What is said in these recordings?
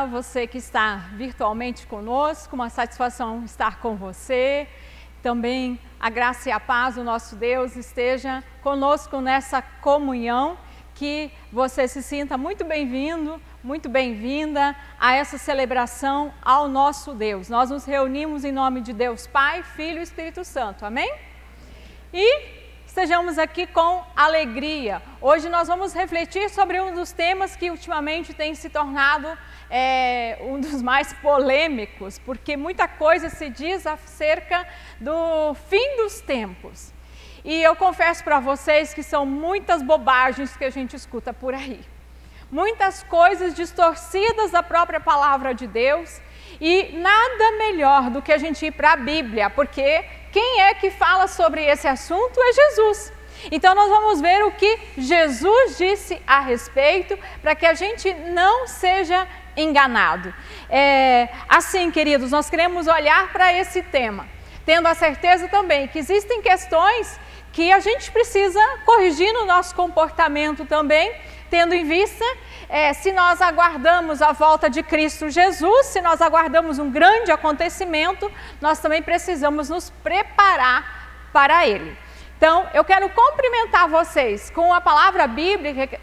manhã, você que está virtualmente conosco, uma satisfação estar com você. Também a graça e a paz do nosso Deus esteja conosco nessa comunhão, que você se sinta muito bem-vindo, muito bem-vinda a essa celebração ao nosso Deus. Nós nos reunimos em nome de Deus Pai, Filho e Espírito Santo, amém? E estejamos aqui com alegria. Hoje nós vamos refletir sobre um dos temas que ultimamente tem se tornado um dos mais polêmicos, porque muita coisa se diz acerca do fim dos tempos. E eu confesso para vocês que são muitas bobagens que a gente escuta por aí. Muitas coisas distorcidas da própria palavra de Deus, e nada melhor do que a gente ir para a Bíblia, porque quem é que fala sobre esse assunto é Jesus. Então nós vamos ver o que Jesus disse a respeito, para que a gente não seja enganado. Assim, queridos, nós queremos olhar para esse tema, tendo a certeza também que existem questões que a gente precisa corrigir no nosso comportamento também, tendo em vista se nós aguardamos a volta de Cristo Jesus, se nós aguardamos um grande acontecimento, nós também precisamos nos preparar para ele. Então, eu quero cumprimentar vocês com a palavra bíblica,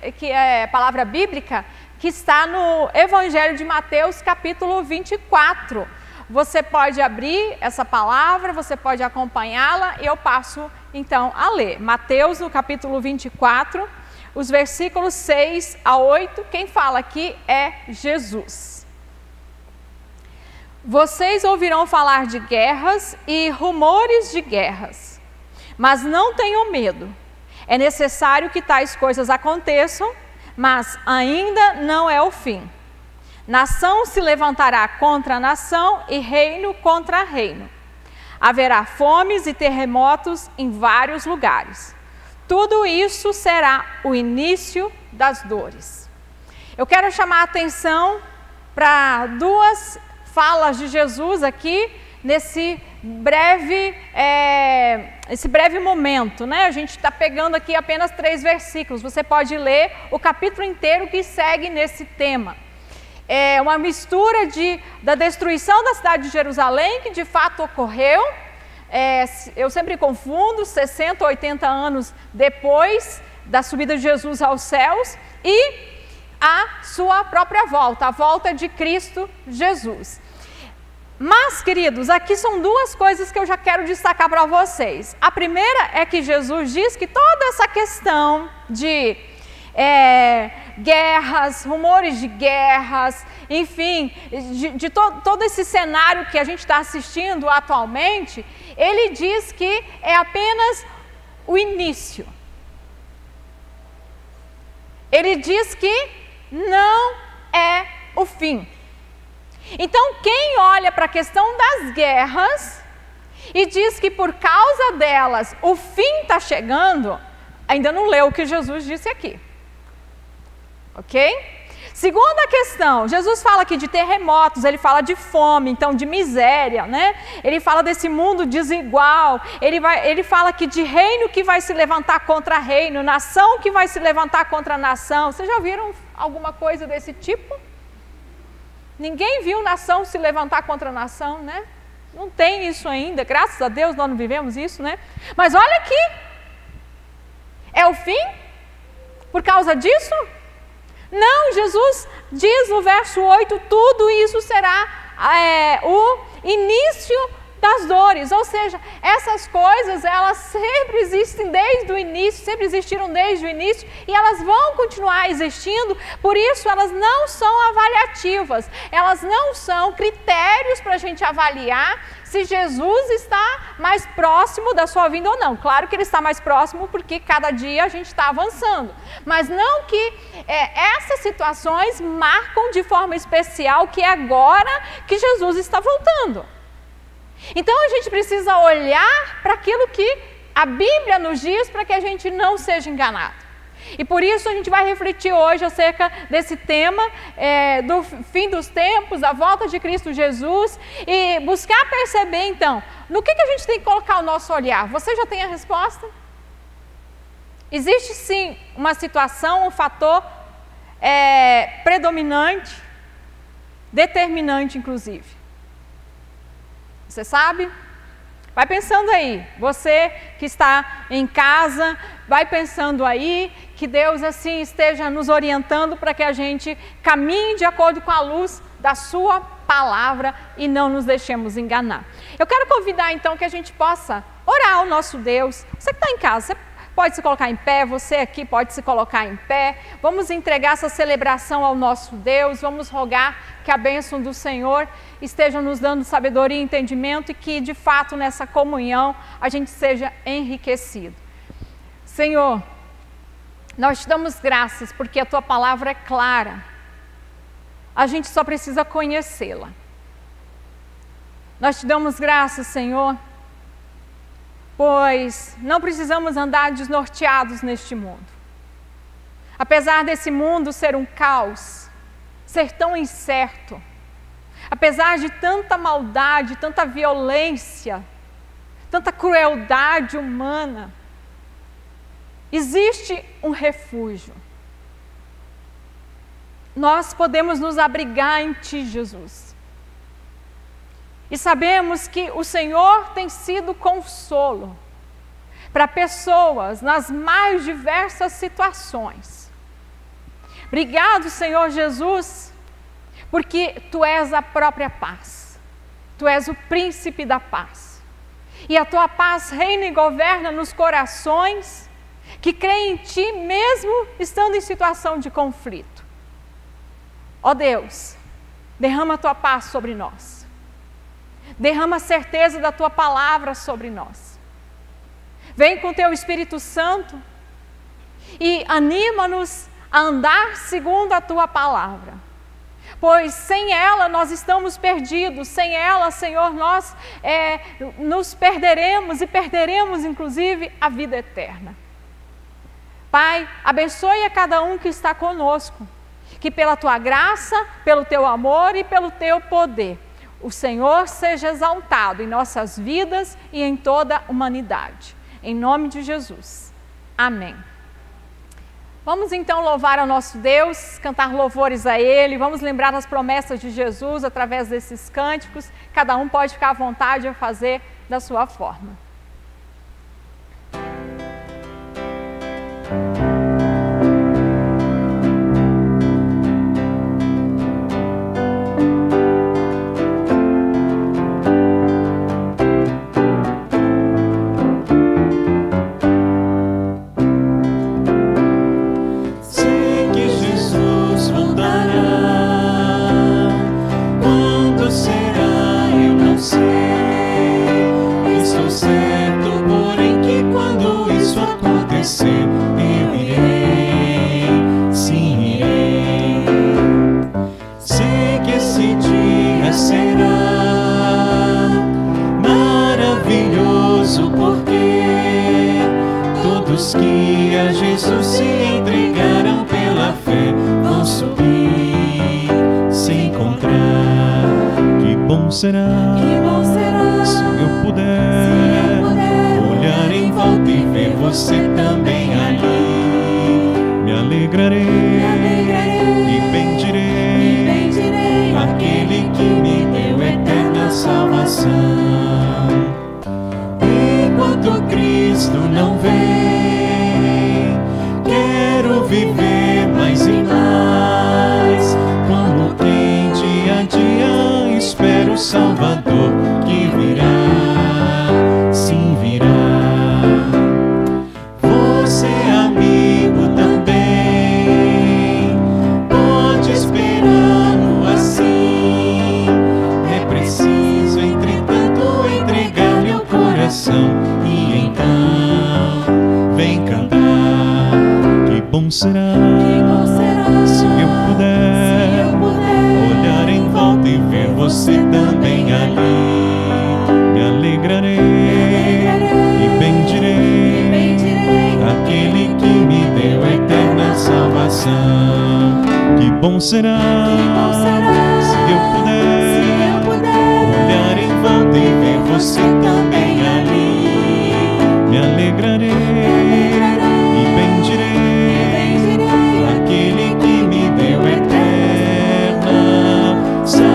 que está no Evangelho de Mateus, capítulo 24. Você pode abrir essa palavra, você pode acompanhá-la, e eu passo então a ler. Mateus, no capítulo 24, os versículos 6 a 8, quem fala aqui é Jesus. Vocês ouvirão falar de guerras e rumores de guerras, mas não tenham medo. É necessário que tais coisas aconteçam, mas ainda não é o fim. Nação se levantará contra nação e reino contra reino. Haverá fomes e terremotos em vários lugares. Tudo isso será o início das dores. Eu quero chamar a atenção para duas falas de Jesus aqui, nesse breve momento, né? A gente está pegando aqui apenas 3 versículos. Você pode ler o capítulo inteiro que segue nesse tema. É uma mistura da destruição da cidade de Jerusalém, que de fato ocorreu. Eu sempre confundo, 60, 80 anos depois da subida de Jesus aos céus, e a sua própria volta, a volta de Cristo Jesus. Mas, queridos, aqui são duas coisas que eu já quero destacar para vocês. A primeira é que Jesus diz que toda essa questão de guerras, rumores de guerras, enfim, de todo esse cenário que a gente está assistindo atualmente, ele diz que é apenas o início. Ele diz que não é o fim. Então, quem olha para a questão das guerras e diz que por causa delas o fim está chegando, ainda não leu o que Jesus disse aqui. Ok? Segunda questão, Jesus fala aqui de terremotos, ele fala de fome, então de miséria, né? Ele fala desse mundo desigual, ele fala aqui de reino que vai se levantar contra reino, nação que vai se levantar contra nação. Vocês já viram alguma coisa desse tipo? Ninguém viu nação se levantar contra nação, né? Não tem isso ainda, graças a Deus nós não vivemos isso, né? Mas olha aqui, é o fim? Por causa disso? Não, Jesus diz no verso 8, tudo isso será o início das dores, ou seja, essas coisas elas sempre existem desde o início, sempre existiram desde o início e elas vão continuar existindo, por isso elas não são avaliativas, elas não são critérios para a gente avaliar se Jesus está mais próximo da sua vinda ou não. Claro que ele está mais próximo porque cada dia a gente está avançando, mas não que essas situações marcam de forma especial que é agora que Jesus está voltando. Então a gente precisa olhar para aquilo que a Bíblia nos diz para que a gente não seja enganado. E por isso a gente vai refletir hoje acerca desse tema do fim dos tempos, da volta de Cristo Jesus e buscar perceber então, no que a gente tem que colocar o nosso olhar. Você já tem a resposta? Existe sim uma situação, um fator predominante determinante, inclusive. Você sabe? Vai pensando aí, você que está em casa, vai pensando aí, que Deus assim esteja nos orientando para que a gente caminhe de acordo com a luz da sua palavra e não nos deixemos enganar. Eu quero convidar então que a gente possa orar ao nosso Deus. Você que está em casa, você pode se colocar em pé, você aqui pode se colocar em pé. Vamos entregar essa celebração ao nosso Deus, vamos rogar que a bênção do Senhor esteja nos dando sabedoria e entendimento e que de fato nessa comunhão a gente seja enriquecido. Senhor, nós te damos graças porque a tua palavra é clara. A gente só precisa conhecê-la. Nós te damos graças, Senhor, pois não precisamos andar desnorteados neste mundo. Apesar desse mundo ser um caos, ser tão incerto, apesar de tanta maldade, tanta violência, tanta crueldade humana, existe um refúgio. Nós podemos nos abrigar em Ti, Jesus. E sabemos que o Senhor tem sido consolo para pessoas nas mais diversas situações. Obrigado, Senhor Jesus, porque Tu és a própria paz. Tu és o príncipe da paz. E a Tua paz reina e governa nos corações que creem em Ti, mesmo estando em situação de conflito. Ó Deus, derrama a Tua paz sobre nós. Derrama a certeza da Tua palavra sobre nós. Vem com Teu Espírito Santo e anima-nos a andar segundo a Tua palavra. Pois sem ela nós estamos perdidos, sem ela, Senhor, nós nos perderemos e perderemos inclusive a vida eterna. Pai, abençoe a cada um que está conosco, que pela Tua graça, pelo Teu amor e pelo Teu poder, o Senhor seja exaltado em nossas vidas e em toda a humanidade. Em nome de Jesus. Amém. Vamos então louvar ao nosso Deus, cantar louvores a Ele, vamos lembrar as promessas de Jesus através desses cânticos. Cada um pode ficar à vontade a fazer da sua forma. Que a Jesus se entregaram pela fé vão subir, se encontrar. Que bom será se eu puder olhar em volta e ver você também ali. Me alegrarei e bendirei aquele que me deu eterna salvação. Enquanto Cristo não vem, viver mais e mais, como quem dia a dia espera o Salvador que virá, sim virá. Você, amigo, também pode esperá-lo assim. É preciso, entretanto, entregar-lhe o coração e então vem cantar. Que bom será se eu puder olhar em volta e ver você também ali. Me alegrarei e bendirei aquele que me deu eterna salvação. Que bom será se eu puder olhar em volta e ver você também ali. Me alegrarei e bendirei aquele que me deu eterna salvação.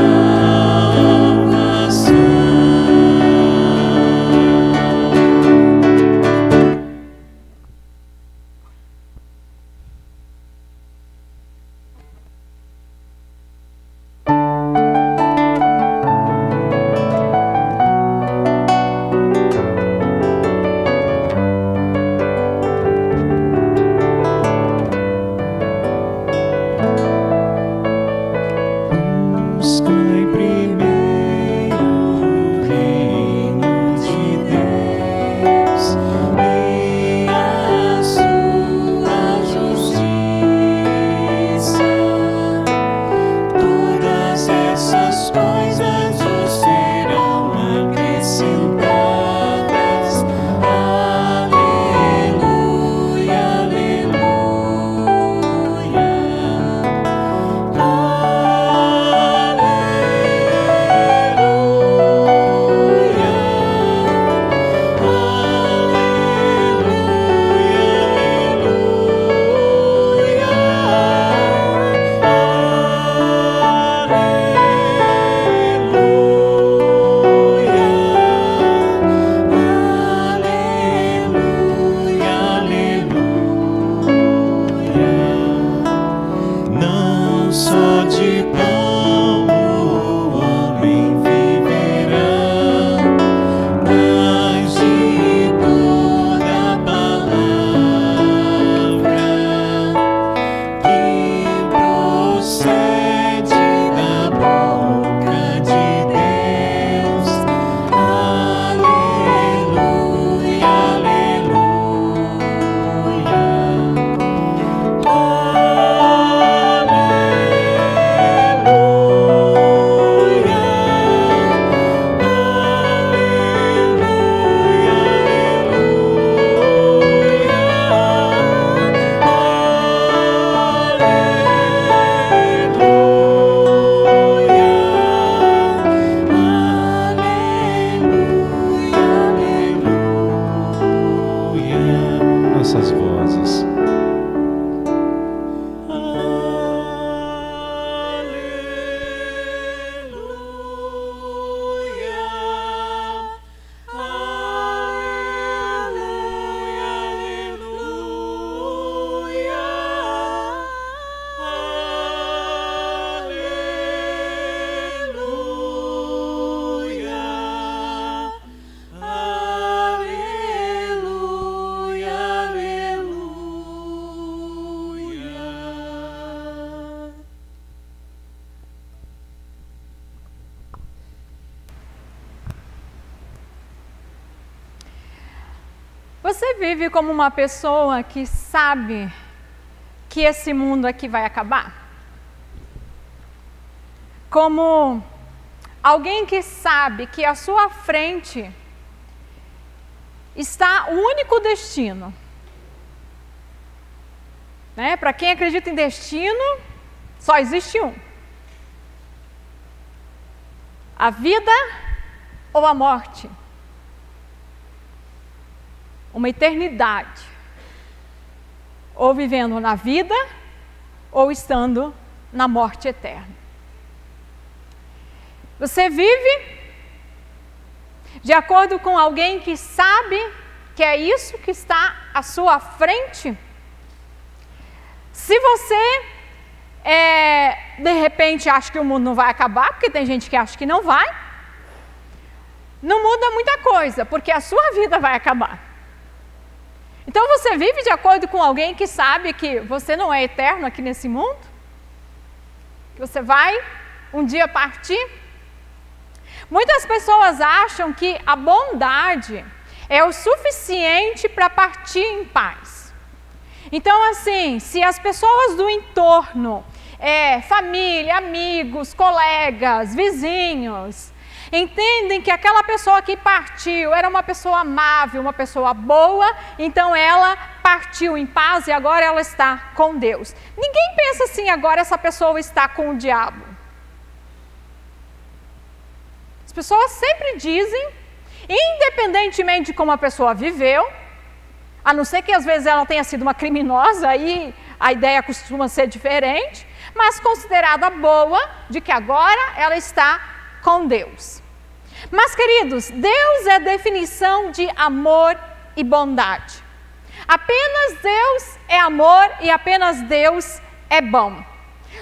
Você vive como uma pessoa que sabe que esse mundo aqui vai acabar? Como alguém que sabe que à sua frente está o único destino. Né? Para quem acredita em destino, só existe um. A vida ou a morte. Uma eternidade. Ou vivendo na vida, ou estando na morte eterna. Você vive de acordo com alguém que sabe que é isso que está à sua frente? Se você, de repente, acha que o mundo não vai acabar, porque tem gente que acha que não vai, não muda muita coisa, porque a sua vida vai acabar. Então você vive de acordo com alguém que sabe que você não é eterno aqui nesse mundo? Que você vai um dia partir? Muitas pessoas acham que a bondade é o suficiente para partir em paz. Então, assim, se as pessoas do entorno, família, amigos, colegas, vizinhos, entendem que aquela pessoa que partiu era uma pessoa amável, uma pessoa boa, então ela partiu em paz e agora ela está com Deus. Ninguém pensa assim, agora essa pessoa está com o diabo. As pessoas sempre dizem, independentemente de como a pessoa viveu, a não ser que às vezes ela tenha sido uma criminosa, aí a ideia costuma ser diferente, mas considerada boa, de que agora ela está com Deus. Mas, queridos, Deus é definição de amor e bondade. Apenas Deus é amor e apenas Deus é bom.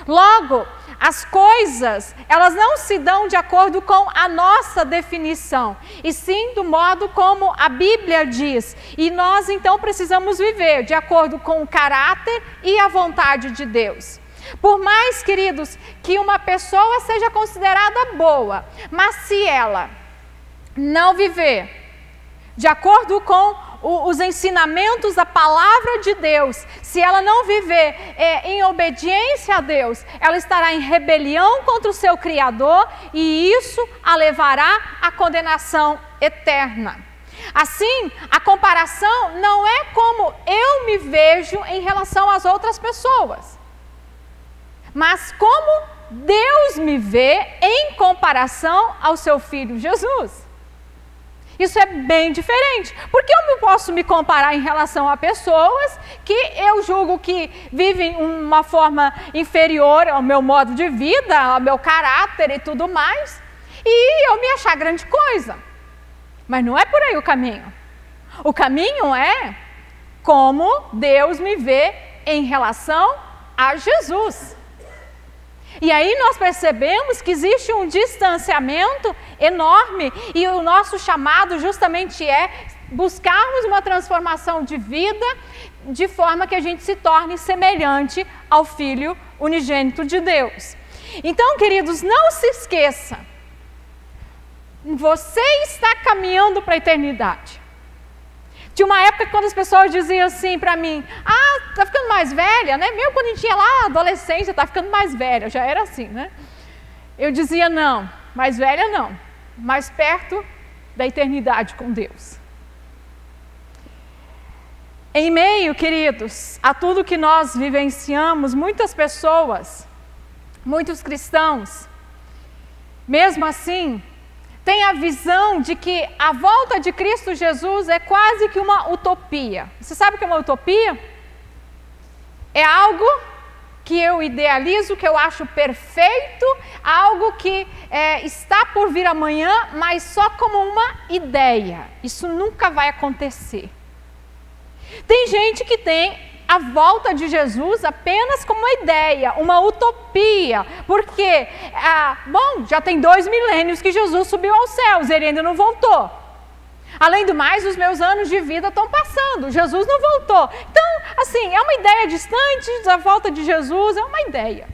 Logo, as coisas, elas não se dão de acordo com a nossa definição, e sim do modo como a Bíblia diz. E nós, então, precisamos viver de acordo com o caráter e a vontade de Deus. Por mais, queridos, que uma pessoa seja considerada boa, mas se ela não viver de acordo com os ensinamentos da palavra de Deus, se ela não viver em obediência a Deus, ela estará em rebelião contra o seu Criador e isso a levará à condenação eterna. Assim, a comparação não é como eu me vejo em relação às outras pessoas, mas como Deus me vê em comparação ao seu Filho Jesus. Isso é bem diferente, porque eu não posso me comparar em relação a pessoas que eu julgo que vivem uma forma inferior ao meu modo de vida, ao meu caráter e tudo mais, e eu me achar grande coisa. Mas não é por aí o caminho. O caminho é como Deus me vê em relação a Jesus. E aí nós percebemos que existe um distanciamento enorme e o nosso chamado justamente é buscarmos uma transformação de vida de forma que a gente se torne semelhante ao Filho unigênito de Deus. Então, queridos, não se esqueça, você está caminhando para a eternidade. Tinha uma época quando as pessoas diziam assim para mim, tá ficando mais velha, né? Mesmo quando a gente ia lá na adolescência, tá ficando mais velha, já era assim, né? Eu dizia, não, mais velha não, mais perto da eternidade com Deus. Em meio, queridos, a tudo que nós vivenciamos, muitas pessoas, muitos cristãos, mesmo assim, tem a visão de que a volta de Cristo Jesus é quase que uma utopia. Você sabe o que é uma utopia? É algo que eu idealizo, que eu acho perfeito, algo que está por vir amanhã, mas só como uma ideia. Isso nunca vai acontecer. Tem gente que tem a volta de Jesus apenas como uma ideia, uma utopia, porque, já tem 2 milênios que Jesus subiu aos céus, ele ainda não voltou. Além do mais, os meus anos de vida estão passando, Jesus não voltou. Então, assim, é uma ideia distante da volta de Jesus, é uma ideia.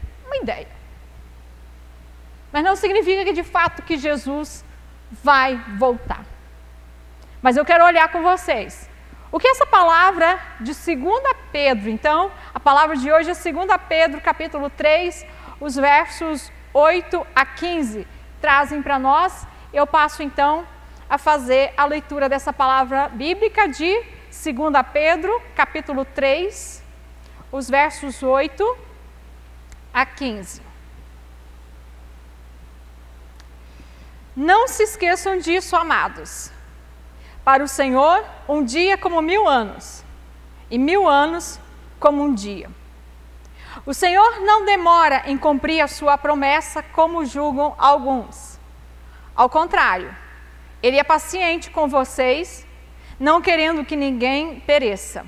Mas não significa que de fato que Jesus vai voltar. Mas eu quero olhar com vocês O que essa palavra de 2 Pedro, então, a palavra de hoje é 2 Pedro, capítulo 3, os versos 8 a 15, trazem para nós. Eu passo, então, a fazer a leitura dessa palavra bíblica de 2 Pedro, capítulo 3, os versos 8 a 15. Não se esqueçam disso, amados. Para o Senhor, um dia como 1000 anos, e 1000 anos como um dia. O Senhor não demora em cumprir a sua promessa, como julgam alguns. Ao contrário, Ele é paciente com vocês, não querendo que ninguém pereça,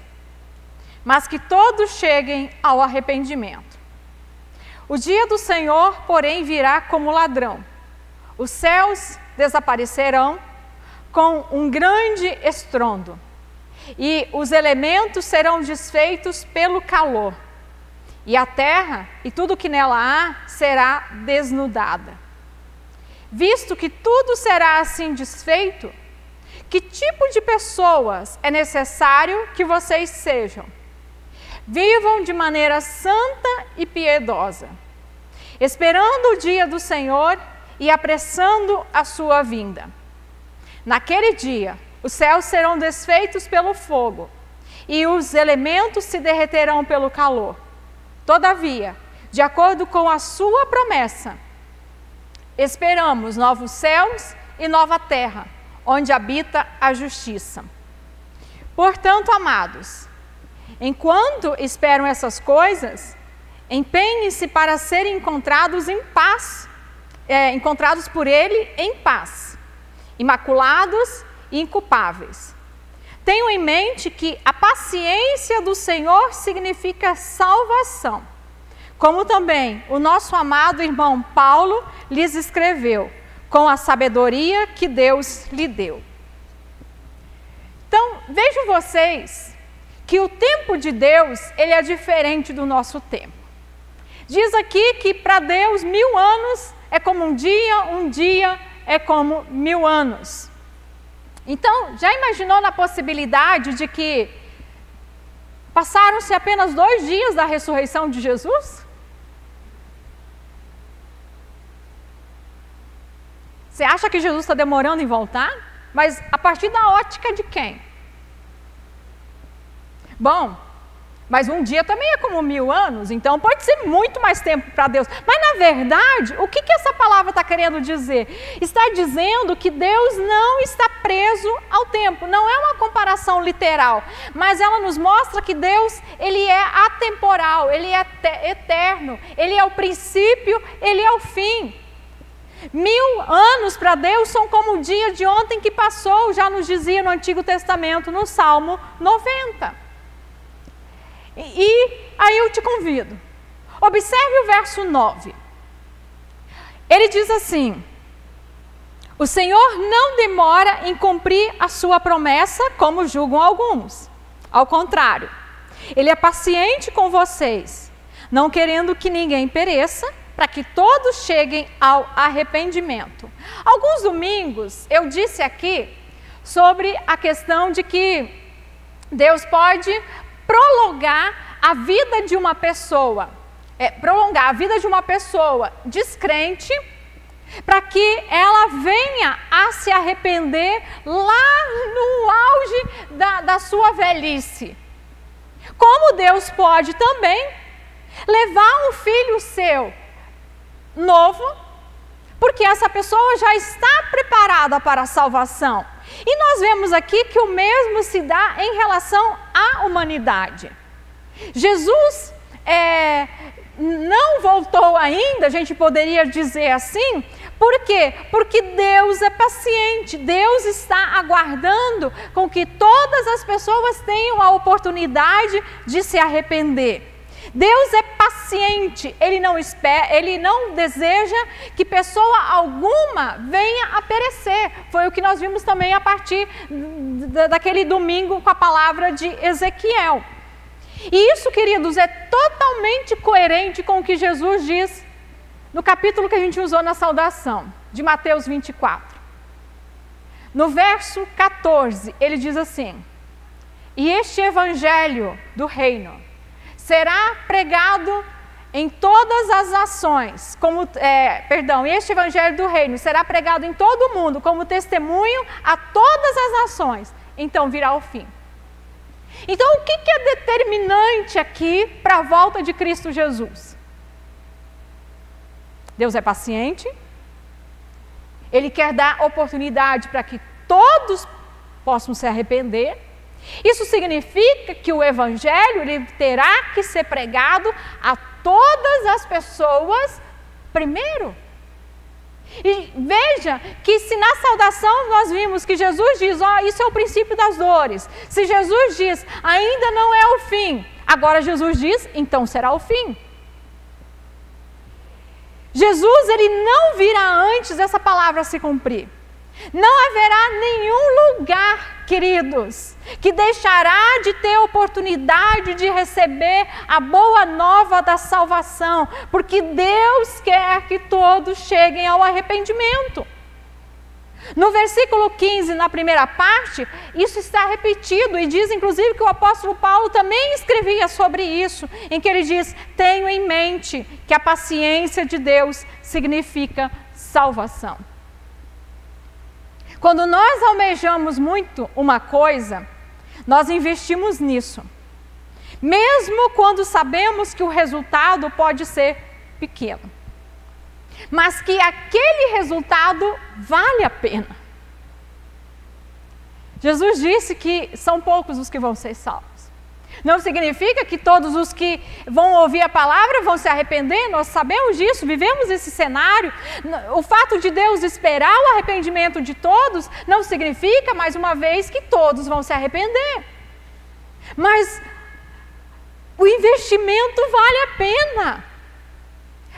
mas que todos cheguem ao arrependimento. O dia do Senhor, porém, virá como ladrão. Os céus desaparecerão com um grande estrondo, e os elementos serão desfeitos pelo calor, e a terra e tudo que nela há será desnudada. Visto que tudo será assim desfeito, que tipo de pessoas é necessário que vocês sejam? Vivam de maneira santa e piedosa, esperando o dia do Senhor e apressando a sua vinda. Naquele dia, os céus serão desfeitos pelo fogo, e os elementos se derreterão pelo calor. Todavia, de acordo com a sua promessa, esperamos novos céus e nova terra, onde habita a justiça. Portanto, amados, enquanto esperam essas coisas, empenhem-se para serem encontrados em paz, encontrados por Ele em paz, imaculados e inculpáveis. Tenham em mente que a paciência do Senhor significa salvação, como também o nosso amado irmão Paulo lhes escreveu, com a sabedoria que Deus lhe deu. Então, vejam vocês que o tempo de Deus, ele é diferente do nosso tempo. Diz aqui que para Deus 1000 anos é como um dia é como 1000 anos. Então, já imaginou na possibilidade de que passaram-se apenas 2 dias da ressurreição de Jesus? Você acha que Jesus está demorando em voltar? Mas a partir da ótica de quem? Bom, mas um dia também é como 1000 anos, então pode ser muito mais tempo para Deus. Mas na verdade, o que essa palavra está querendo dizer? Está dizendo que Deus não está preso ao tempo. Não é uma comparação literal, mas ela nos mostra que Deus, ele é atemporal, ele é eterno, ele é o princípio, ele é o fim. 1000 anos para Deus são como o dia de ontem que passou, já nos dizia no Antigo Testamento, no Salmo 90. E aí eu te convido, observe o verso 9. Ele diz assim: o Senhor não demora em cumprir a sua promessa, como julgam alguns. Ao contrário, Ele é paciente com vocês, não querendo que ninguém pereça, para que todos cheguem ao arrependimento. Alguns domingos eu disse aqui sobre a questão de que Deus pode prolongar a vida de uma pessoa, descrente, para que ela venha a se arrepender lá no auge da sua velhice. Como Deus pode também levar um filho seu novo, porque essa pessoa já está preparada para a salvação. E nós vemos aqui que o mesmo se dá em relação à humanidade. Jesus não voltou ainda, a gente poderia dizer assim. Por quê? Porque Deus é paciente, Deus está aguardando com que todas as pessoas tenham a oportunidade de se arrepender. Deus é paciente, Ele não deseja que pessoa alguma venha a perecer. Foi o que nós vimos também a partir daquele domingo com a palavra de Ezequiel. E isso, queridos, é totalmente coerente com o que Jesus diz no capítulo que a gente usou na saudação, de Mateus 24. No verso 14, ele diz assim: e este evangelho do reino será pregado em todas as nações, este evangelho do reino será pregado em todo o mundo como testemunho a todas as nações, então virá o fim. Então, o que é determinante aqui para a volta de Cristo Jesus? Deus é paciente, Ele quer dar oportunidade para que todos possam se arrepender. Isso significa que o evangelho ele terá que ser pregado a todas as pessoas primeiro. E veja que se na saudação nós vimos que Jesus diz, isso é o princípio das dores. Se Jesus diz, ainda não é o fim, agora Jesus diz, então será o fim. Jesus, ele não virá antes dessa palavra se cumprir. Não haverá nenhum lugar, queridos, que deixará de ter oportunidade de receber a boa nova da salvação, porque Deus quer que todos cheguem ao arrependimento. No versículo 15, na primeira parte, isso está repetido e diz inclusive que o apóstolo Paulo também escrevia sobre isso, em que ele diz, tenho em mente que a paciência de Deus significa salvação. Quando nós almejamos muito uma coisa, nós investimos nisso, mesmo quando sabemos que o resultado pode ser pequeno, mas que aquele resultado vale a pena. Jesus disse que são poucos os que vão ser salvos. Não significa que todos os que vão ouvir a palavra vão se arrepender, nós sabemos disso, vivemos esse cenário. O fato de Deus esperar o arrependimento de todos não significa, mais uma vez, que todos vão se arrepender. Mas o investimento vale a pena,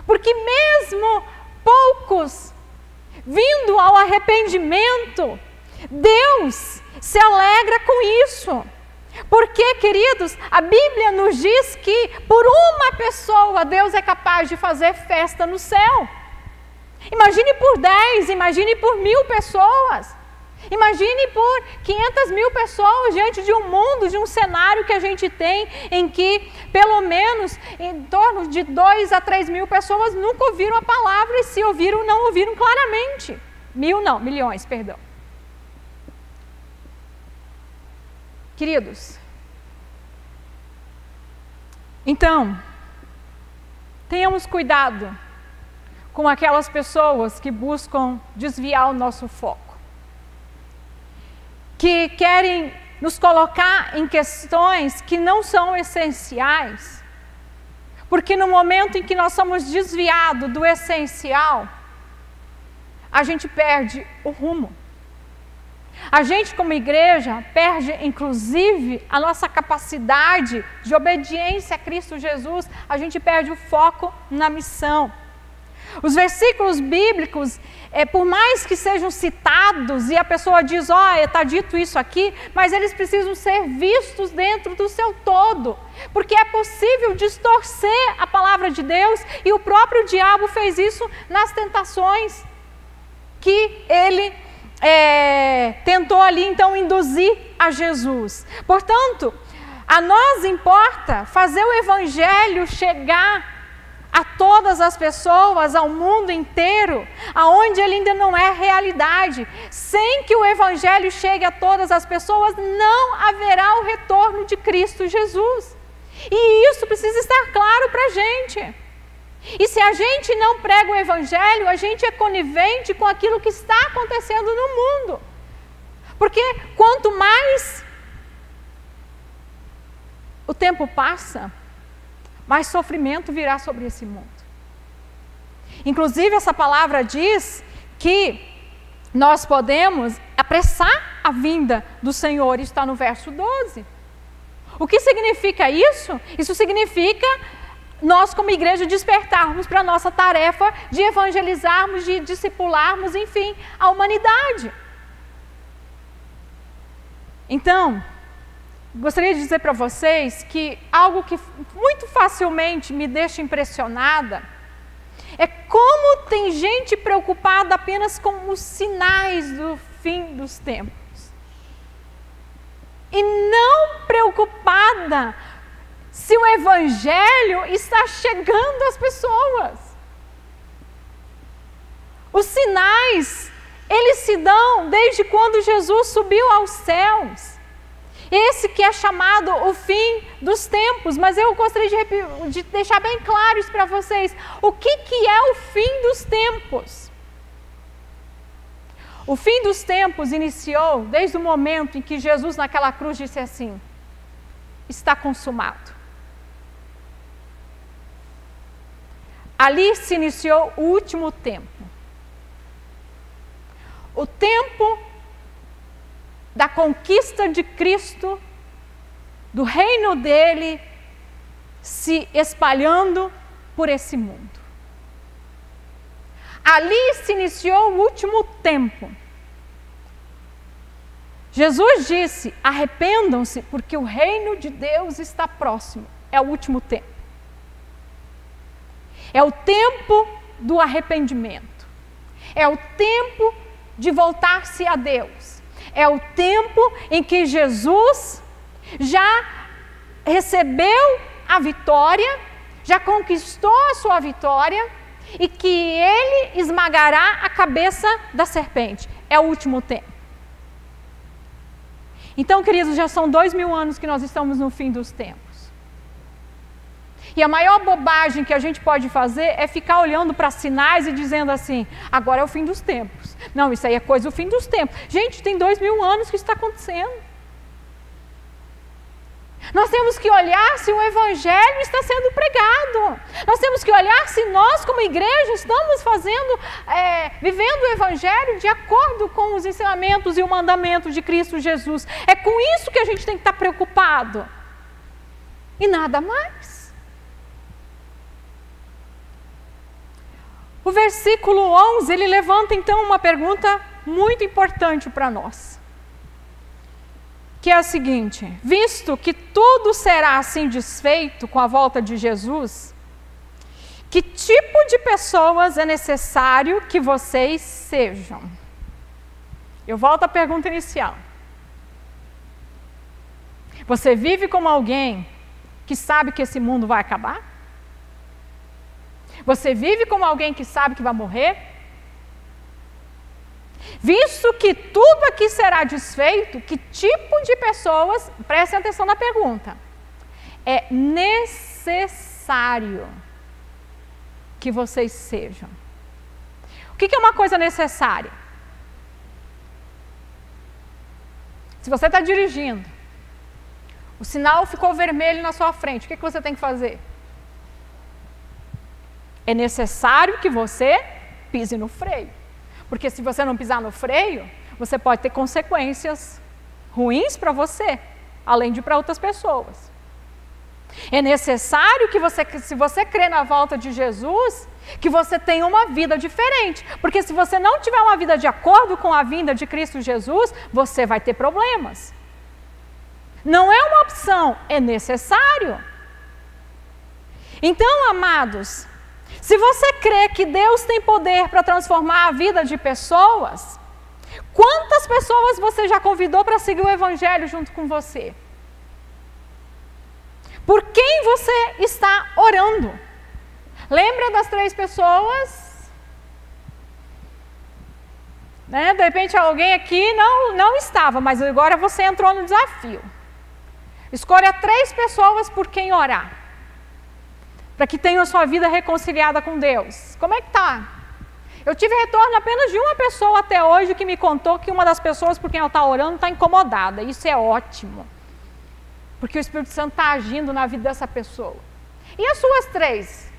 porque mesmo poucos vindo ao arrependimento, Deus se alegra com isso. Porque, queridos, a Bíblia nos diz que por uma pessoa Deus é capaz de fazer festa no céu. Imagine por 10, imagine por 1000 pessoas. Imagine por 500.000 pessoas diante de um mundo, de um cenário que a gente tem, em que pelo menos em torno de 2 a 3 mil pessoas nunca ouviram a palavra e se ouviram, não ouviram claramente. Milhões, perdão. Queridos, então, tenhamos cuidado com aquelas pessoas que buscam desviar o nosso foco, que querem nos colocar em questões que não são essenciais, porque no momento em que nós somos desviados do essencial, a gente perde o rumo. A gente, como igreja, perde, inclusive, a nossa capacidade de obediência a Cristo Jesus, a gente perde o foco na missão. Os versículos bíblicos, por mais que sejam citados, e a pessoa diz, está dito isso aqui, mas eles precisam ser vistos dentro do seu todo, porque é possível distorcer a palavra de Deus, e o próprio diabo fez isso nas tentações que ele tentou ali então induzir a Jesus. Portanto, a nós importa fazer o evangelho chegar a todas as pessoas, ao mundo inteiro, aonde ele ainda não é realidade. Sem que o evangelho chegue a todas as pessoas, não haverá o retorno de Cristo Jesus. E isso precisa estar claro para a gente. E se a gente não prega o evangelho, a gente é conivente com aquilo que está acontecendo no mundo. Porque quanto mais o tempo passa, mais sofrimento virá sobre esse mundo. Inclusive, essa palavra diz que nós podemos apressar a vinda do Senhor, está no verso 12. O que significa isso? Isso significa nós, como igreja, despertarmos para a nossa tarefa de evangelizarmos, de discipularmos, enfim, a humanidade. Então, gostaria de dizer para vocês que algo que muito facilmente me deixa impressionada é como tem gente preocupada apenas com os sinais do fim dos tempos. e não preocupada se o Evangelho está chegando às pessoas. Os sinais, eles se dão desde quando Jesus subiu aos céus. Esse que é chamado o fim dos tempos, mas eu gostaria de deixar bem claro isso para vocês. O que é o fim dos tempos? O fim dos tempos iniciou desde o momento em que Jesus naquela cruz disse assim: está consumado. Ali se iniciou o último tempo. O tempo da conquista de Cristo, do reino dele se espalhando por esse mundo. Ali se iniciou o último tempo. Jesus disse: arrependam-se, porque o reino de Deus está próximo. É o último tempo. É o tempo do arrependimento. É o tempo de voltar-se a Deus. É o tempo em que Jesus já recebeu a vitória, já conquistou a sua vitória e que ele esmagará a cabeça da serpente. É o último tempo. Então, queridos, já são 2000 anos que nós estamos no fim dos tempos. E a maior bobagem que a gente pode fazer é ficar olhando para sinais e dizendo assim: agora é o fim dos tempos. Não, isso aí é coisa do fim dos tempos. Gente, tem 2000 anos que isso está acontecendo. Nós temos que olhar se o Evangelho está sendo pregado. Nós temos que olhar se nós, como igreja, estamos vivendo o Evangelho de acordo com os ensinamentos e o mandamento de Cristo Jesus. É com isso que a gente tem que estar preocupado. E nada mais. O versículo 11, ele levanta então uma pergunta muito importante para nós. Que é a seguinte: visto que tudo será assim desfeito com a volta de Jesus, que tipo de pessoas é necessário que vocês sejam? Eu volto à pergunta inicial. Você vive como alguém que sabe que esse mundo vai acabar? Você vive como alguém que sabe que vai morrer? Visto que tudo aqui será desfeito, que tipo de pessoas, prestem atenção na pergunta, é necessário que vocês sejam? O que é uma coisa necessária? Se você está dirigindo, o sinal ficou vermelho na sua frente, o que você tem que fazer? É necessário que você pise no freio. Porque se você não pisar no freio, você pode ter consequências ruins para você, além de para outras pessoas. É necessário que você, se você crê na volta de Jesus, que você tenha uma vida diferente. Porque se você não tiver uma vida de acordo com a vinda de Cristo Jesus, você vai ter problemas. Não é uma opção, é necessário. Então, amados, se você crê que Deus tem poder para transformar a vida de pessoas, quantas pessoas você já convidou para seguir o Evangelho junto com você? Por quem você está orando? Lembra das 3 pessoas? De repente alguém aqui não estava, mas agora você entrou no desafio. Escolha 3 pessoas por quem orar, para que tenham a sua vida reconciliada com Deus. Como é que está? Eu tive retorno apenas de uma pessoa até hoje que me contou que uma das pessoas por quem ela está orando está incomodada. Isso é ótimo, porque o Espírito Santo está agindo na vida dessa pessoa. E as suas 3?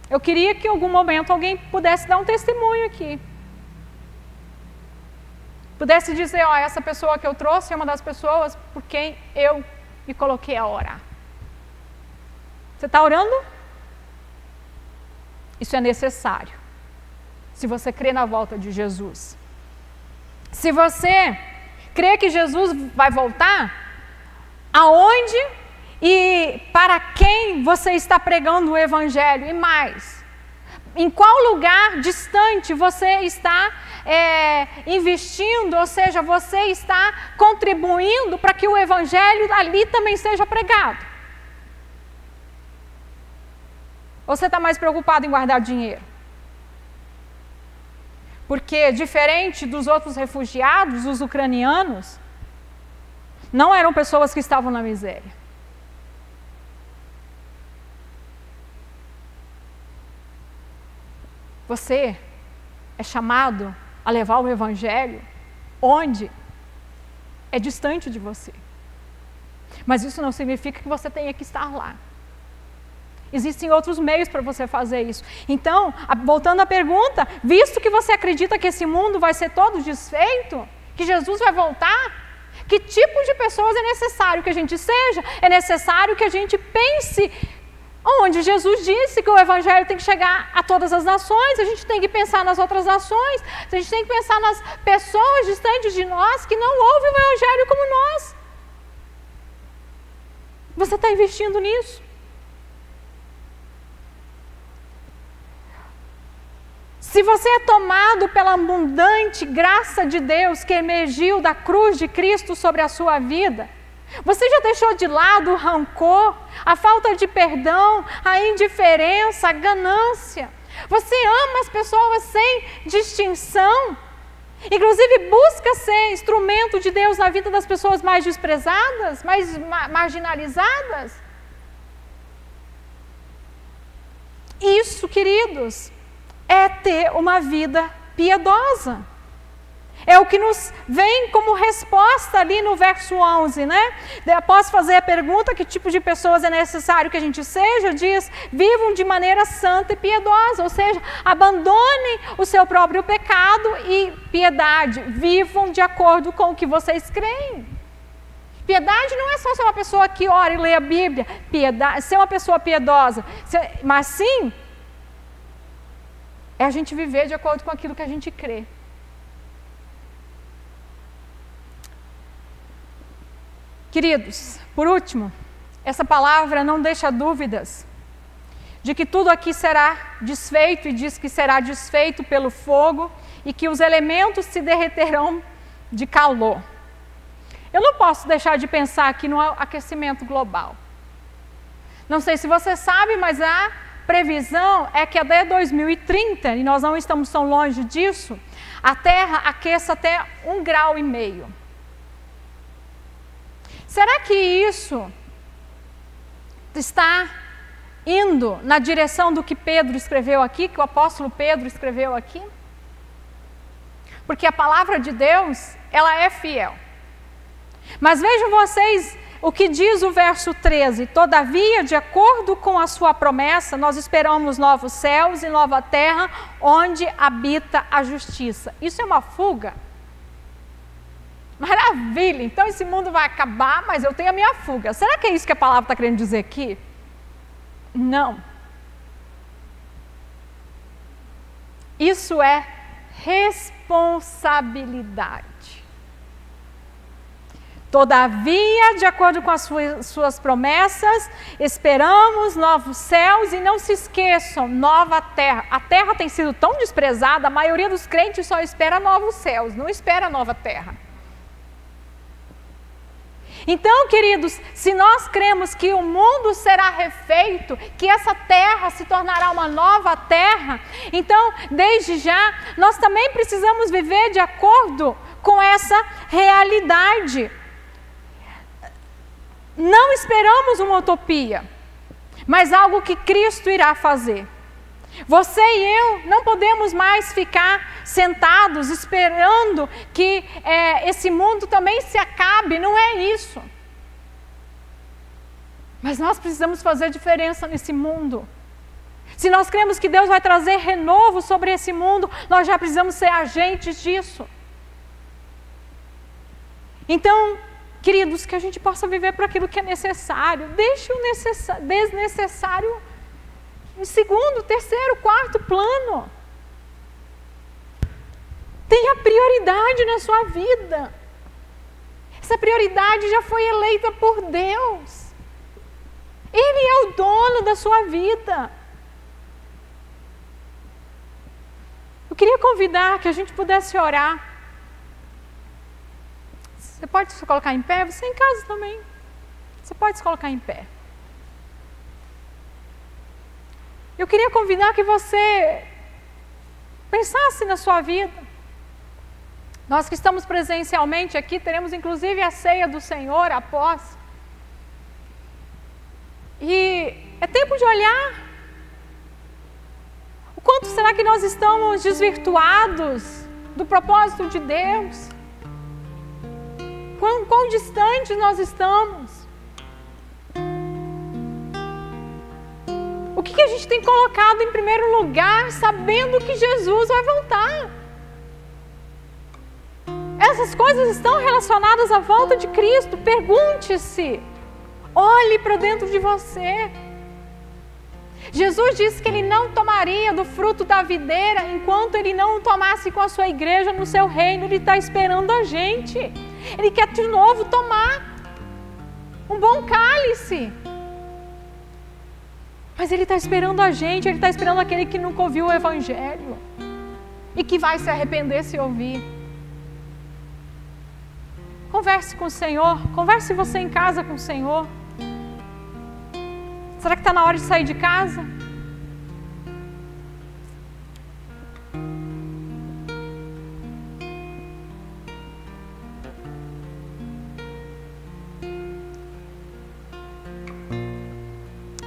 Eu queria que em algum momento alguém pudesse dar um testemunho aqui. Pudesse dizer: ó, essa pessoa que eu trouxe é uma das pessoas por quem eu me coloquei a orar. Você está orando? Isso é necessário. Se você crê na volta de Jesus. Se você crê que Jesus vai voltar, aonde e para quem você está pregando o Evangelho? E mais, Em qual lugar distante você está investindo, ou seja, você está contribuindo para que o Evangelho ali também seja pregado? Ou você está mais preocupado em guardar dinheiro? Porque, diferente dos outros refugiados, os ucranianos, não eram pessoas que estavam na miséria. Você é chamado a levar o Evangelho onde é distante de você. Mas isso não significa que você tenha que estar lá. Existem outros meios para você fazer isso. Então, voltando à pergunta, visto que você acredita que esse mundo vai ser todo desfeito, que Jesus vai voltar, que tipo de pessoas é necessário que a gente seja? É necessário que a gente pense onde Jesus disse que o Evangelho tem que chegar a todas as nações. A gente tem que pensar nas outras nações, a gente tem que pensar nas pessoas distantes de nós que não ouvem o Evangelho como nós. Você está investindo nisso? Se você é tomado pela abundante graça de Deus que emergiu da cruz de Cristo sobre a sua vida, você já deixou de lado o rancor, a falta de perdão, a indiferença, a ganância. Você ama as pessoas sem distinção. Inclusive busca ser instrumento de Deus na vida das pessoas mais desprezadas, mais marginalizadas. Isso, queridos, é ter uma vida piedosa. É o que nos vem como resposta ali no verso 11, né? Após fazer a pergunta que tipo de pessoas é necessário que a gente seja, diz, vivam de maneira santa e piedosa, ou seja, abandonem o seu próprio pecado e piedade, vivam de acordo com o que vocês creem. Piedade não é só ser uma pessoa que ora e lê a Bíblia, piedade, ser uma pessoa piedosa, mas sim, é a gente viver de acordo com aquilo que a gente crê. Queridos, por último, essa palavra não deixa dúvidas de que tudo aqui será desfeito, e diz que será desfeito pelo fogo e que os elementos se derreterão de calor. Eu não posso deixar de pensar aqui no aquecimento global. Não sei se você sabe, mas a previsão é que até 2030, e nós não estamos tão longe disso, a Terra aqueça até 1,5 grau. Será que isso está indo na direção do que Pedro escreveu aqui, que o apóstolo Pedro escreveu aqui? Porque a palavra de Deus, ela é fiel. Mas vejam vocês o que diz o verso 13: todavia, de acordo com a sua promessa, nós esperamos novos céus e nova terra, onde habita a justiça. Isso é uma fuga? Maravilha, então esse mundo vai acabar, mas eu tenho a minha fuga. Será que é isso que a palavra está querendo dizer aqui? Não. Isso é responsabilidade. Todavia, de acordo com as suas promessas, esperamos novos céus, e não se esqueçam, nova terra. A terra tem sido tão desprezada, a maioria dos crentes só espera novos céus, não espera nova terra. Então, queridos, se nós cremos que o mundo será refeito, que essa terra se tornará uma nova terra, então, desde já, nós também precisamos viver de acordo com essa realidade. Não esperamos uma utopia, mas algo que Cristo irá fazer. Você e eu não podemos mais ficar sentados esperando que esse mundo também se acabe, não é isso. Mas nós precisamos fazer diferença nesse mundo. Se nós cremos que Deus vai trazer renovo sobre esse mundo, nós já precisamos ser agentes disso. Então, queridos, que a gente possa viver por aquilo que é necessário. Deixe o desnecessário em segundo, terceiro, quarto plano. Tenha prioridade na sua vida. Essa prioridade já foi eleita por Deus. Ele é o dono da sua vida. queria convidar que a gente pudesse orar. Você pode se colocar em pé, você em casa também. Você pode se colocar em pé. Eu queria convidar que você pensasse na sua vida. Nós que estamos presencialmente aqui, teremos inclusive a ceia do Senhor após. E é tempo de olhar. O quanto será que nós estamos desvirtuados do propósito de Deus? Quão distantes nós estamos? O que a gente tem colocado em primeiro lugar, sabendo que Jesus vai voltar? Essas coisas estão relacionadas à volta de Cristo. Pergunte-se, olhe para dentro de você. Jesus disse que Ele não tomaria do fruto da videira enquanto Ele não tomasse com a sua igreja no seu reino. Ele está esperando a gente. Ele quer de novo tomar um bom cálice. Mas Ele está esperando a gente, Ele está esperando aquele que nunca ouviu o Evangelho e que vai se arrepender se ouvir. Converse com o Senhor, converse você em casa com o Senhor. Será que está na hora de sair de casa?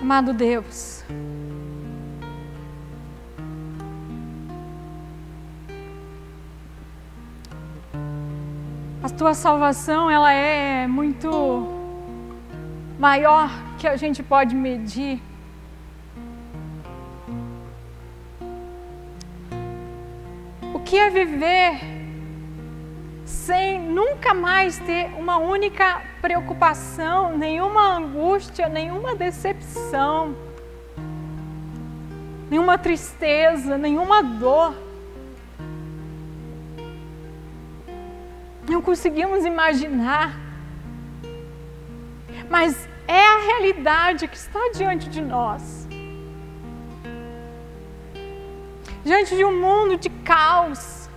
Amado Deus, a Tua salvação, ela é muito maior que a gente pode medir. O que é viver sem nunca mais ter uma única preocupação, nenhuma angústia, nenhuma decepção, nenhuma tristeza, nenhuma dor. Não conseguimos imaginar, mas é a realidade que está diante de nós. Diante de um mundo de caos,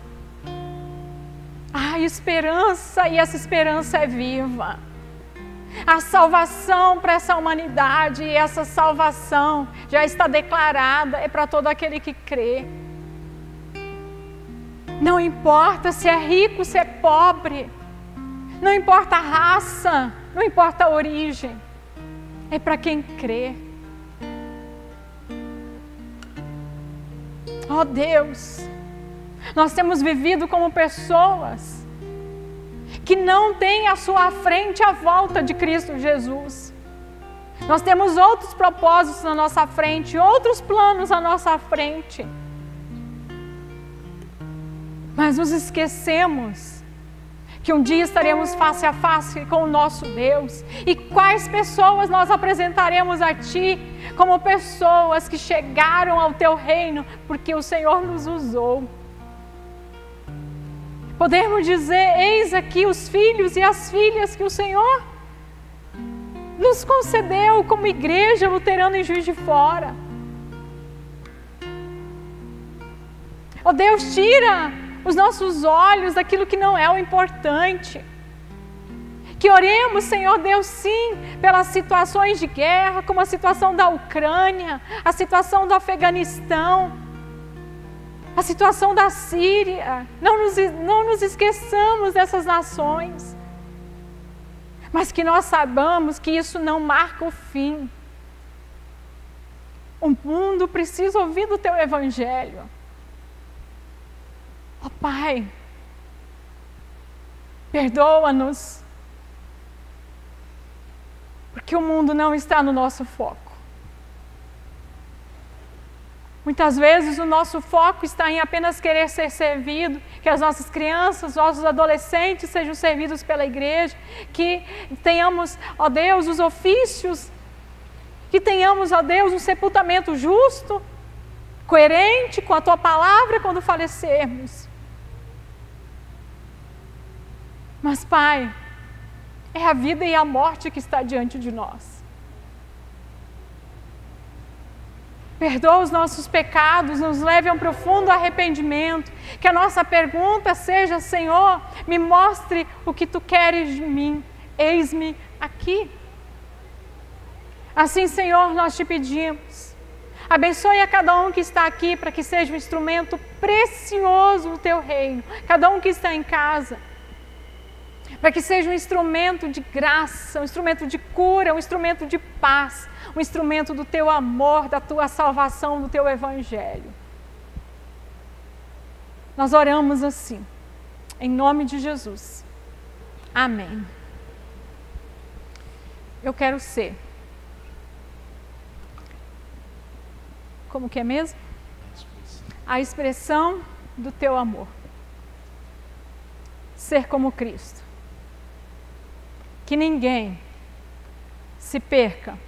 há esperança, e essa esperança é viva. A salvação para essa humanidade, e essa salvação já está declarada, é para todo aquele que crê. Não importa se é rico, se é pobre, não importa a raça, não importa a origem, é para quem crê. Oh Deus, nós temos vivido como pessoas que não têm à sua frente a volta de Cristo Jesus. Nós temos outros propósitos na nossa frente, outros planos à nossa frente. Mas nos esquecemos que um dia estaremos face a face com o nosso Deus. E quais pessoas nós apresentaremos a Ti como pessoas que chegaram ao Teu reino porque o Senhor nos usou. Podemos dizer, eis aqui os filhos e as filhas que o Senhor nos concedeu como igreja luterana em Juiz de Fora. Oh Deus, tira os nossos olhos daquilo que não é o importante. Que oremos, Senhor Deus, sim, pelas situações de guerra, como a situação da Ucrânia, a situação do Afeganistão, a situação da Síria. Não nos esqueçamos dessas nações. Mas que nós saibamos que isso não marca o fim. O mundo precisa ouvir do Teu Evangelho. Ó Pai, perdoa-nos, porque o mundo não está no nosso foco. Muitas vezes o nosso foco está em apenas querer ser servido, que as nossas crianças, nossos adolescentes sejam servidos pela igreja, que tenhamos, ó Deus, os ofícios, que tenhamos, ó Deus, um sepultamento justo, coerente com a Tua palavra quando falecermos. Mas, Pai, é a vida e a morte que está diante de nós. Perdoa os nossos pecados, nos leve a um profundo arrependimento. Que a nossa pergunta seja: Senhor, me mostre o que Tu queres de mim. Eis-me aqui. Assim, Senhor, nós Te pedimos. Abençoe a cada um que está aqui para que seja um instrumento precioso do Teu reino. Cada um que está em casa. Para que seja um instrumento de graça, um instrumento de cura, um instrumento de paz, um instrumento do Teu amor, da Tua salvação, do Teu Evangelho. Nós oramos assim, em nome de Jesus. Amém. Eu quero ser. Como que é mesmo? A expressão do Teu amor. Ser como Cristo. Que ninguém se perca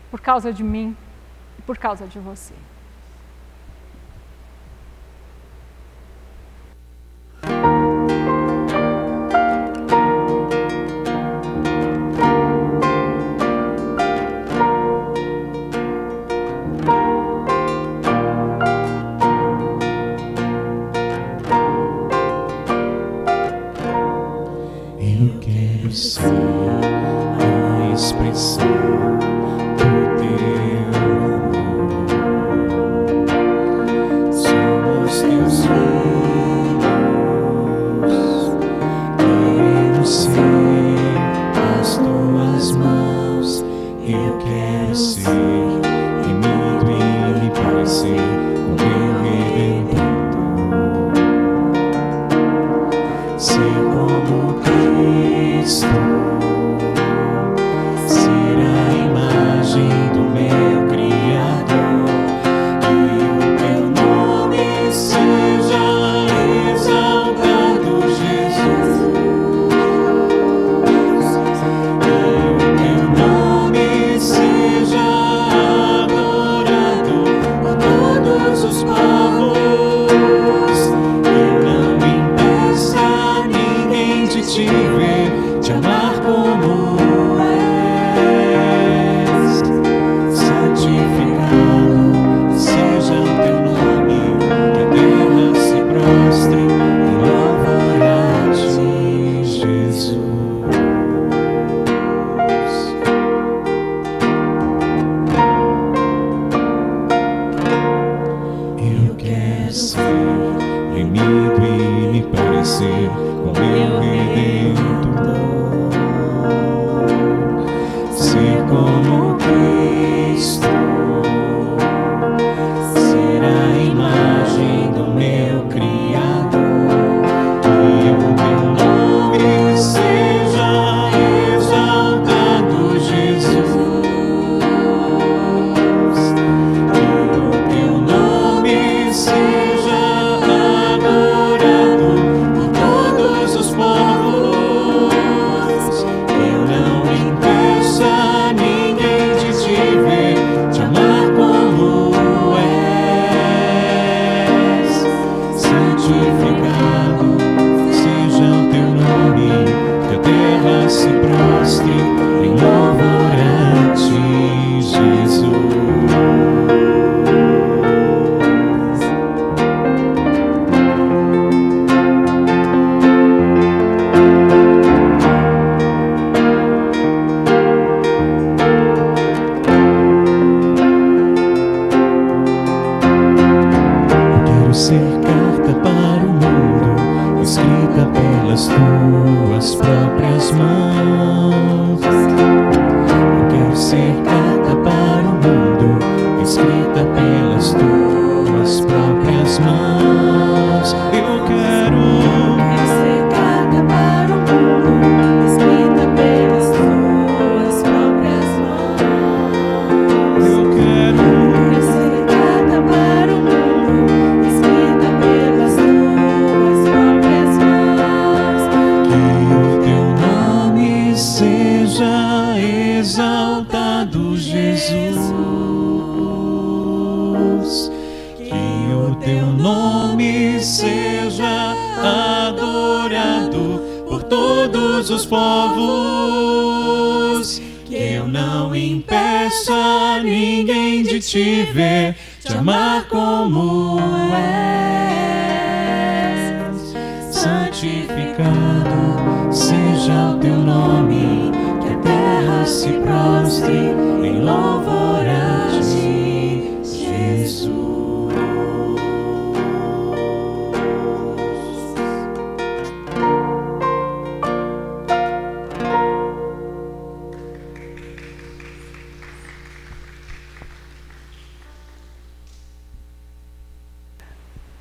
por causa de mim e por causa de você. Eu quero ser a expressão do Teu amor. Somos Teus filhos, queremos ser as Tuas mãos. Eu quero ser remido e me parecer com Teu Redentor. Ser como Cristo, ser a imagem do meu Criador, que o Teu nome seja exaltado, Jesus, que o Teu nome seja adorado por todos os povos. Eu não impeça ninguém de Te ver, Te amar como és. Santificado seja o Teu nome, que a terra se prostre em louvor a Ti, Jesus. Eu quero ser remido e me parecer com meu Redentor. Ser como Cristo, ser a imagem do meu Criador, que o Teu nome seja exaltado, Jesus, que o Teu nome seja adorado por todos os povos. Eu não impeça ninguém de Te ver, Te amar como és. Santificado seja o Teu nome, que a terra se prostre em louvor a Ti, Jesus. Eu quero ser carta para o mundo, escrita pelas Tuas próprias mãos. Eu quero ser carta para o mundo, escrita pelas Tuas próprias mãos. Eu quero ser carta para o mundo, escrita pelas Tuas próprias mãos. Eu quero Ser carta para o mundo, escrita pelas Tuas próprias mãos. que o Teu nome seja exaltado, Jesus. Que o Teu nome seja adorado por todos os povos. Que eu não impeça ninguém de Te ver, Te te amar como és. Santificado seja o teu nome, que a terra se prostre em louvor a ti, Jesus.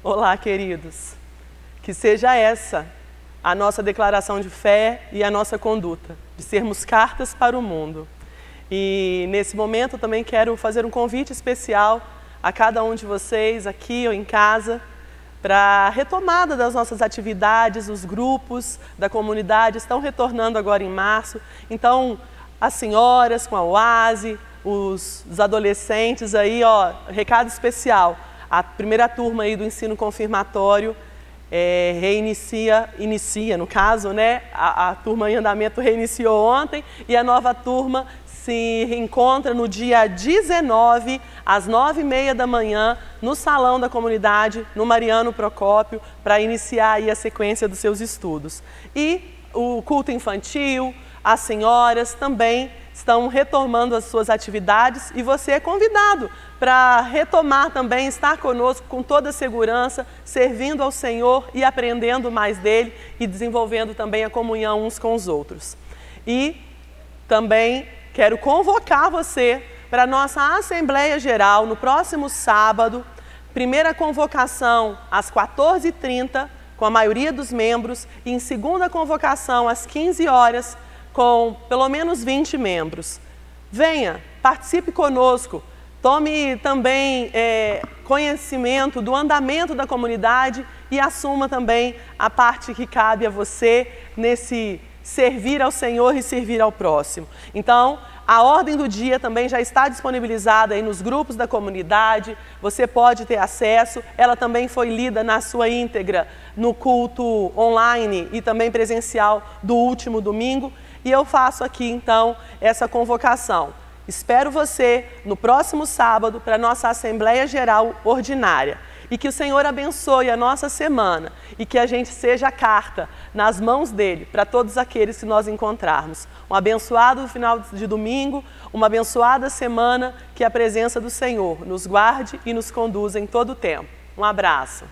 Olá, queridos. Que seja essa a nossa declaração de fé e a nossa conduta, de sermos cartas para o mundo. E nesse momento eu também quero fazer um convite especial a cada um de vocês aqui ou em casa para a retomada das nossas atividades. Os grupos da comunidade estão retornando agora em março. Então, as senhoras com a UASE, os adolescentes aí, ó, recado especial. A primeira turma aí do ensino confirmatório inicia, no caso, né? A turma em andamento reiniciou ontem e a nova turma se reencontra no dia 19, às 9h30 da manhã, no Salão da Comunidade, no Mariano Procópio, para iniciar aí a sequência dos seus estudos. E o culto infantil, as senhoras também estão retomando as suas atividades e você é convidado para retomar também, estar conosco com toda a segurança, servindo ao Senhor e aprendendo mais dele e desenvolvendo também a comunhão uns com os outros. E também quero convocar você para a nossa Assembleia Geral no próximo sábado, primeira convocação às 14h30, com a maioria dos membros, e em segunda convocação às 15 horas, com pelo menos 20 membros. Venha, participe conosco, tome também conhecimento do andamento da comunidade e assuma também a parte que cabe a você nesse servir ao Senhor e servir ao próximo. Então, a ordem do dia também já está disponibilizada aí nos grupos da comunidade, você pode ter acesso, ela também foi lida na sua íntegra no culto online e também presencial do último domingo. E eu faço aqui, então, essa convocação. Espero você no próximo sábado para a nossa Assembleia Geral Ordinária. E que o Senhor abençoe a nossa semana e que a gente seja carta nas mãos dEle para todos aqueles que nós encontrarmos. Um abençoado final de domingo, uma abençoada semana, que a presença do Senhor nos guarde e nos conduza em todo o tempo. Um abraço.